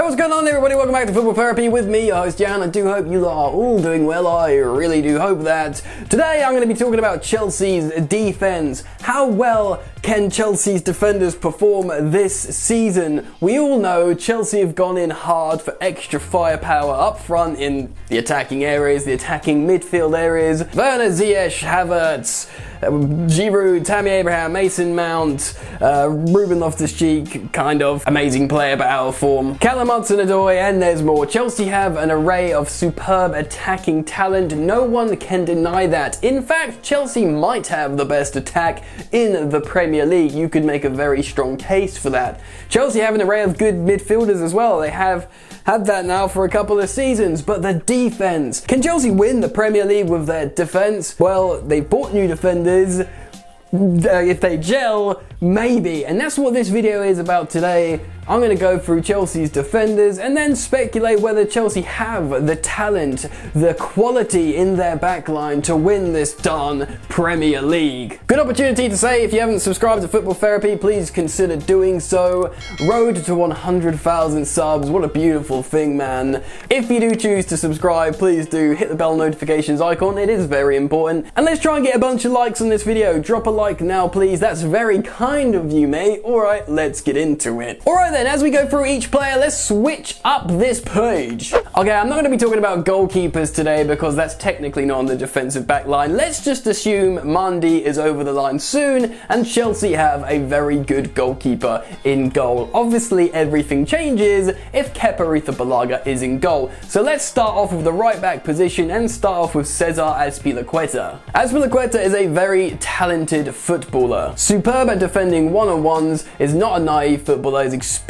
What's going on, everybody? Welcome back to Football Therapy with me, your host Jan. I do hope you are all doing well. I really do hope that. Today I'm going to be talking about Chelsea's defence. How well can Chelsea's defenders perform this season? We all know Chelsea have gone in hard for extra firepower up front in the attacking areas, the attacking midfield areas. Werner, Ziyech, Havertz, Giroud, Tammy Abraham, Mason Mount, Ruben Loftus-Cheek, kind of amazing player but out of form. Callum, Hudson-Odoi, and there's more. Chelsea have an array of superb attacking talent. No one can deny that. In fact, Chelsea might have the best attack in the Premier League. You could make a very strong case for that. Chelsea have an array of good midfielders as well. They have had that now for a couple of seasons, but the defense. Can Chelsea win the Premier League with their defense? Well, they've bought new defenders. If they gel, maybe. And that's what this video is about today. I'm going to go through Chelsea's defenders and then speculate whether Chelsea have the talent, the quality in their backline to win this darn Premier League. Good opportunity to say, if you haven't subscribed to Football Therapy, please consider doing so. Road to 100,000 subs. What a beautiful thing, man. If you do choose to subscribe, please do hit the bell notifications icon. It is very important. And let's try and get a bunch of likes on this video. Drop a like now, please. That's very kind of you, mate. Alright, let's get into it. Alright then, as we go through each player, let's switch up this page. Okay, I'm not going to be talking about goalkeepers today because that's technically not on the defensive back line. Let's just assume Mendy is over the line soon and Chelsea have a very good goalkeeper in goal. Obviously, everything changes if Kepa Arrizabalaga is in goal. So let's start off with the right back position and start off with Cesar Azpilicueta. Azpilicueta is a very talented footballer. Superb at defending one-on-ones, is not a naive footballer, is experienced.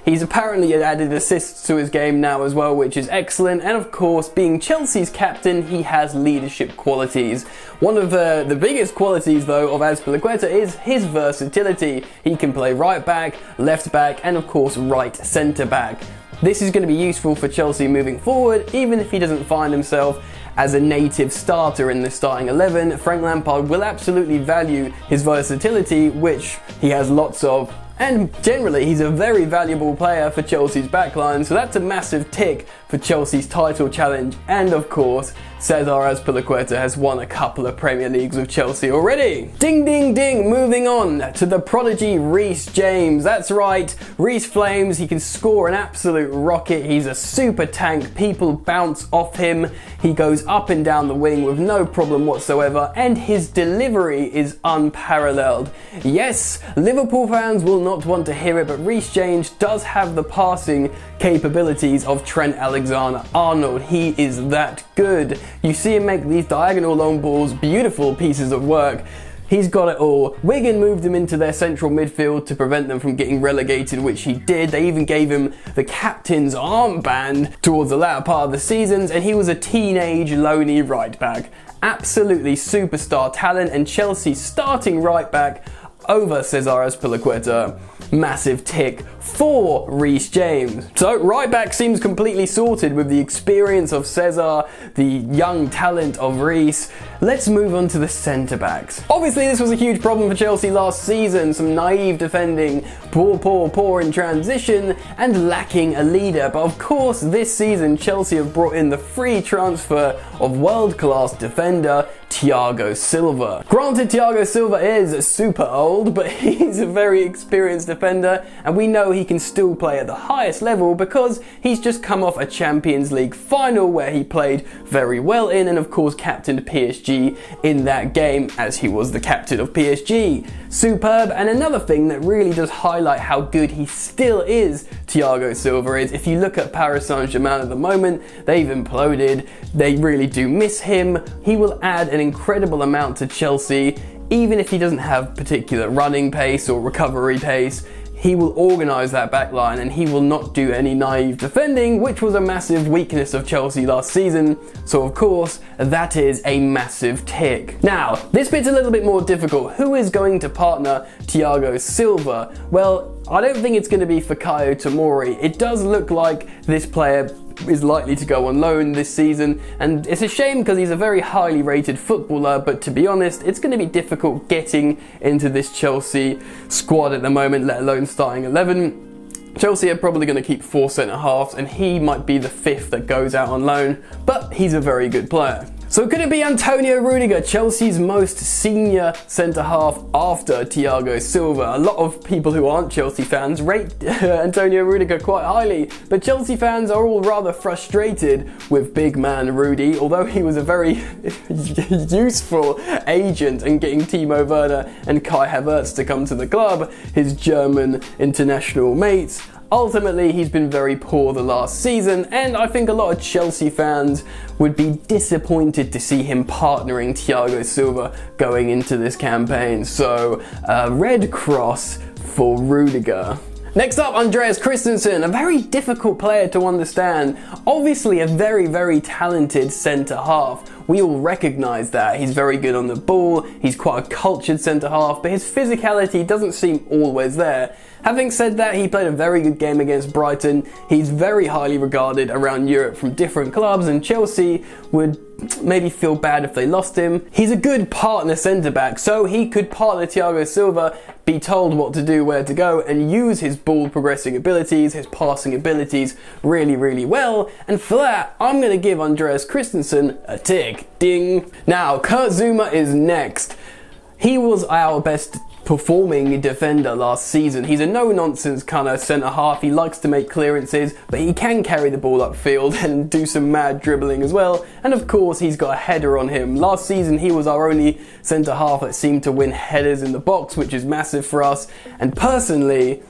He's apparently added assists to his game now as well, which is excellent. And of course, being Chelsea's captain, he has leadership qualities. One of the biggest qualities though of Azpilicueta is his versatility. He can play right back, left back, and of course right centre back. This is going to be useful for Chelsea moving forward, even if he doesn't find himself as a native starter in the starting 11. Frank Lampard will absolutely value his versatility, which he has lots of. And generally, he's a very valuable player for Chelsea's backline, so that's a massive tick for Chelsea's title challenge. And of course, Cesar Azpilicueta has won a couple of Premier Leagues with Chelsea already. Ding, ding, ding. Moving on to the prodigy Rhys James. That's right, Rhys Flames. He can score an absolute rocket. He's a super tank. People bounce off him. He goes up and down the wing with no problem whatsoever, and his delivery is unparalleled. Yes, Liverpool fans will not want to hear it, but Rhys James does have the passing capabilities of Trent Alexander-Arnold. He is that good. You see him make these diagonal long balls, beautiful pieces of work. He's got it all. Wigan moved him into their central midfield to prevent them from getting relegated, which he did. They even gave him the captain's armband towards the latter part of the seasons, and he was a teenage lonely right back. Absolutely superstar talent, and Chelsea's starting right back over Cesar Azpilicueta. Massive tick for Rhys James. So right back seems completely sorted with the experience of Cesar, the young talent of Rhys. Let's move on to the centre backs. Obviously this was a huge problem for Chelsea last season. Some naive defending, poor in transition, and lacking a leader. But of course this season Chelsea have brought in the free transfer of world-class defender Thiago Silva. Granted, Thiago Silva is super old, but he's a very experienced defender, and we know he can still play at the highest level because he's just come off a Champions League final where he played very well in, and of course captained PSG in that game as he was the captain of PSG. Superb. And another thing that really does highlight how good he still is, Thiago Silva, is if you look at Paris Saint-Germain at the moment, they've imploded. They really do miss him. He will add an incredible amount to Chelsea. Even if he doesn't have particular running pace or recovery pace, he will organise that back line and he will not do any naive defending, which was a massive weakness of Chelsea last season. So of course, that is a massive tick. Now, this bit's a little bit more difficult. Who is going to partner Thiago Silva? Well, I don't think it's going to be Fikayo Tomori. It does look like this player is likely to go on loan this season, and it's a shame because he's a very highly rated footballer, but to be honest, it's going to be difficult getting into this Chelsea squad at the moment, let alone starting 11. Chelsea are probably going to keep 4 centre-halves, and he might be the 5th that goes out on loan, but he's a very good player. So could it be Antonio Rudiger, Chelsea's most senior centre-half after Thiago Silva? A lot of people who aren't Chelsea fans rate Antonio Rudiger quite highly, but Chelsea fans are all rather frustrated with big man Rudy, although he was a very useful agent in getting Timo, Werner and Kai Havertz to come to the club, his German international mates. Ultimately, he's been very poor the last season, and I think a lot of Chelsea fans would be disappointed to see him partnering Thiago Silva going into this campaign. So, red cross for Rudiger. Next up, Andreas Christensen, a very difficult player to understand. Obviously a very talented centre-half. We all recognise that. He's very good on the ball, he's quite a cultured centre-half, but his physicality doesn't seem always there. Having said that, he played a very good game against Brighton. He's very highly regarded around Europe from different clubs, and Chelsea would maybe feel bad if they lost him. He's a good partner centre-back, so he could partner Thiago Silva, be told what to do, where to go, and use his ball progressing abilities, his passing abilities really well. And for that, I'm going to give Andreas Christensen a tick. Ding. Now, Kurt Zouma is next. He was our best performing defender last season. He's a no-nonsense kind of centre-half. He likes to make clearances, but he can carry the ball upfield and do some mad dribbling as well. And of course, he's got a header on him. Last season, he was our only centre-half that seemed to win headers in the box, which is massive for us. And personally,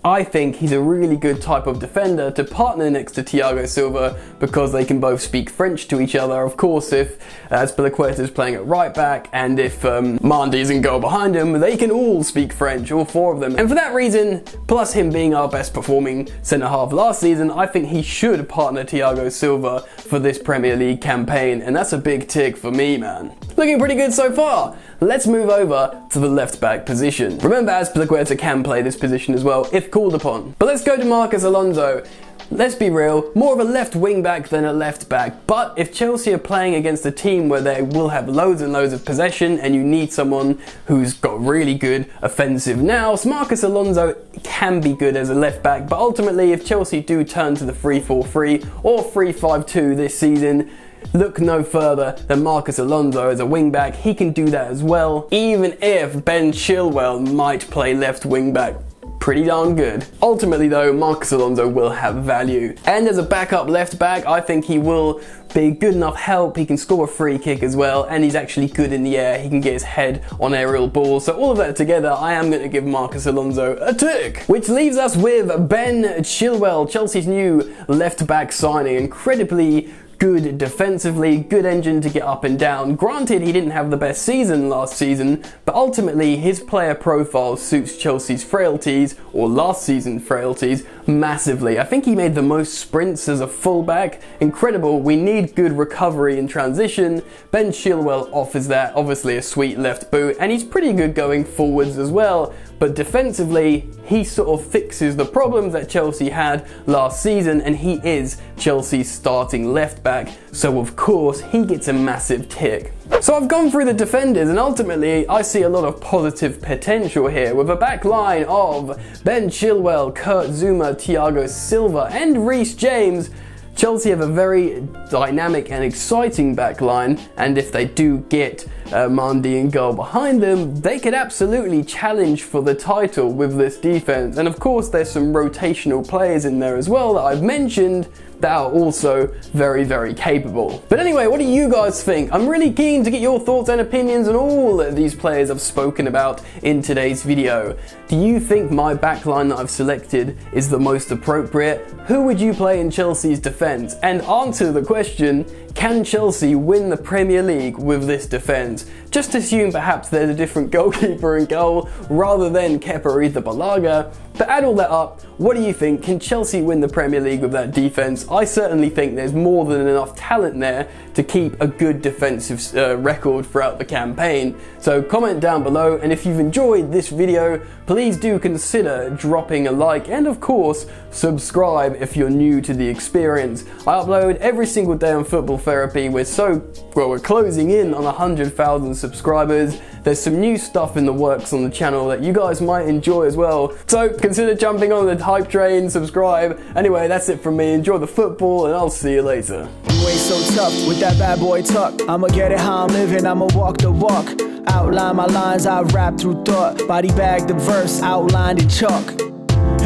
I think he's a really good type of defender to partner next to Thiago Silva because they can both speak French to each other. Of course, if Azpilicueta is playing at right back and if Mendy is in goal behind him, they can all speak French, all 4 of them. And for that reason, plus him being our best performing centre-half last season, I think he should partner Thiago Silva for this Premier League campaign, and that's a big tick for me, man. Looking pretty good so far. Let's move over to the left-back position. Remember, Azpilicueta can play this position as well, if called upon. But let's go to Marcos Alonso. Let's be real, more of a left wing-back than a left-back. But if Chelsea are playing against a team where they will have loads and loads of possession and you need someone who's got really good offensive nous, Marcos Alonso can be good as a left-back. But ultimately, if Chelsea do turn to the 3-4-3 or 3-5-2 this season, look no further than Marcos Alonso as a wing-back. He can do that as well, even if Ben Chilwell might play left wing-back pretty darn good. Ultimately though, Marcos Alonso will have value. And as a backup left back, I think he will be good enough help. He can score a free kick as well, and he's actually good in the air. He can get his head on aerial balls. So all of that together, I am going to give Marcos Alonso a tick. Which leaves us with Ben Chilwell, Chelsea's new left back signing. Incredibly good defensively, good engine to get up and down. Granted, he didn't have the best season last season, but ultimately his player profile suits Chelsea's frailties, or last season's frailties, massively. I think he made the most sprints as a fullback. Incredible. We need good recovery in transition. Ben Chilwell offers that. Obviously a sweet left boot, and he's pretty good going forwards as well. But defensively, he sort of fixes the problems that Chelsea had last season, and he is Chelsea's starting left back, so of course he gets a massive tick. So I've gone through the defenders, and ultimately I see a lot of positive potential here with a back line of Ben Chilwell, Kurt Zouma, Thiago Silva and Rhys James. Chelsea have a very dynamic and exciting back line, and if they do get Mendy in goal behind them, they could absolutely challenge for the title with this defense. And of course there's some rotational players in there as well that I've mentioned that are also very capable. But anyway, what do you guys think? I'm really keen to get your thoughts and opinions on all of these players I've spoken about in today's video. Do you think my backline that I've selected is the most appropriate? Who would you play in Chelsea's defense? And answer the question, can Chelsea win the Premier League with this defense? Just assume perhaps there's a different goalkeeper in goal rather than Kepa or Balaga. But add all that up, what do you think? Can Chelsea win the Premier League with that defense? I certainly think there's more than enough talent there to keep a good defensive record throughout the campaign. So comment down below, and if you've enjoyed this video, please do consider dropping a like, and of course subscribe if you're new to the experience. I upload every single day on Football Therapy. We're closing in on 100,000 subscribers. there's some new stuff in the works on the channel that you guys might enjoy as well. So consider jumping on the hype train, subscribe. Anyway, that's it from me. Enjoy the football and I'll see you later. You ain't so tough with that bad boy tuck. I'ma get it how I'm living, I'ma walk the walk. Outline my lines, I rap through thought. Body bag the verse, outlined in chalk.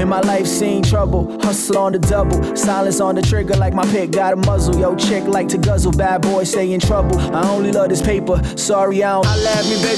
In my life seen trouble, hustle on the double. Silence on the trigger like my pick got a muzzle. Yo chick like to guzzle, bad boy stay in trouble. I only love this paper, sorry I don't. I laugh me baby.